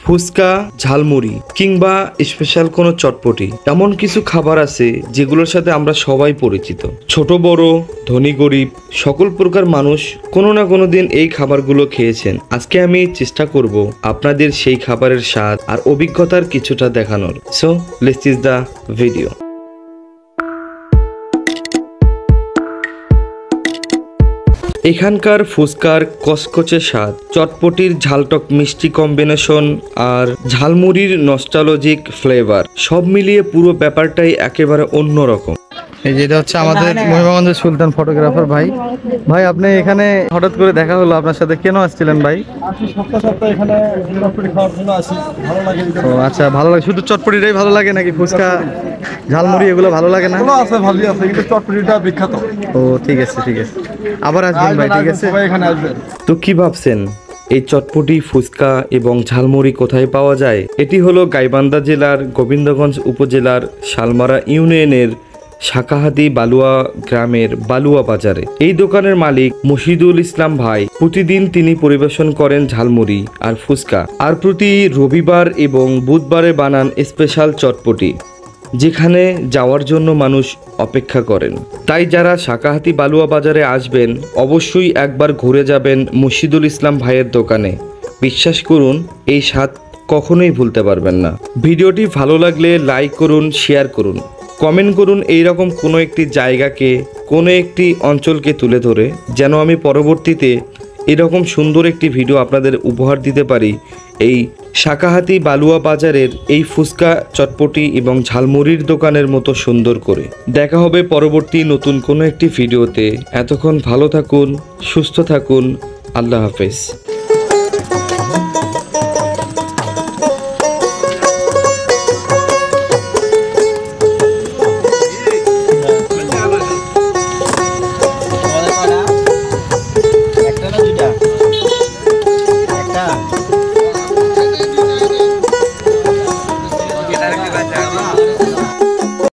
ফুচকা, ঝালমুড়ি কিংবা স্পেশাল কোনো চটপটি, এমন কিছু খাবার আছে যেগুলোর সাথে আমরা সবাই পরিচিত। ছোট বড়, ধনী গরিব সকল প্রকার মানুষ কোনো না কোনো দিন এই খাবারগুলো খেয়েছেন। আজকে আমি চেষ্টা করব আপনাদের সেই খাবারের স্বাদ আর অভিজ্ঞতার কিছুটা দেখানোর। So let's is the video. এখানকার ফুচকার কচকচে স্বাদ, চটপটির ঝালটক মিষ্টি কম্বিনেশন আর ঝালমুড়ির নস্টালজিক ফ্লেভার সব মিলিয়ে পুরো ব্যাপারটাই একেবারে অন্যরকম। এই যেটা হচ্ছে আমাদের মহিমাগঞ্জের সুলতান ফটোগ্রাফার ভাই। ভাই আপনি এখানে হঠাৎ করে দেখা হলো, আপনার সাথে কেন আসছিলেন ভাই? সপ্তাহে এখানে চটপটি খাওয়ার জন্য আসি, ভালো লাগে। ও আচ্ছা, ভালো লাগে। শুধু চটপটিটাই ভালো লাগে নাকি ফুচকা, ঝালমুড়ি এগুলো ভালো লাগে না? আছে, ভালোই আছে, কিন্তু চটপটিটা বিখ্যাত। ও ঠিক আছে ঠিক আছে, আবার আসবেন ভাই। ঠিক আছে, সবাই এখানে আসবেন। তো কি ভাবছেন এই চটপটি, ফুচকা এবং ঝালমুড়ি কোথায় পাওয়া যায়? এটি হলো গাইবান্ধা জেলার গোবিন্দগঞ্জ উপজেলার শালমারা ইউনিয়নের শাকাহাতি বালুয়া গ্রামের বালুয়া বাজারে। এই দোকানের মালিক মশিদুল ইসলাম ভাই। প্রতিদিন তিনি পরিবেশন করেন ঝালমুড়ি আর ফুচকা, আর প্রতি রবিবার এবং বুধবারে বানান স্পেশাল চটপটি, যেখানে যাওয়ার জন্য মানুষ অপেক্ষা করেন। তাই যারা শাকাহাতি বালুয়া বাজারে আসবেন অবশ্যই একবার ঘুরে যাবেন মশিদুল ইসলাম ভাইয়ের দোকানে। বিশ্বাস করুন, এই স্বাদ কখনোই ভুলতে পারবেন না। ভিডিওটি ভালো লাগলে লাইক করুন, শেয়ার করুন, কমেন্ট করুন এইরকম কোনো একটি জায়গাকে, কোনো একটি অঞ্চলকে তুলে ধরে, যেন আমি পরবর্তীতে এরকম সুন্দর একটি ভিডিও আপনাদের উপহার দিতে পারি এই শাকাহাতি বালুয়া বাজারের এই ফুচকা, চটপটি এবং ঝালমুড়ির দোকানের মতো সুন্দর করে। দেখা হবে পরবর্তী নতুন কোনো একটি ভিডিওতে। এতক্ষণ ভালো থাকুন, সুস্থ থাকুন, আল্লাহ হাফেজ।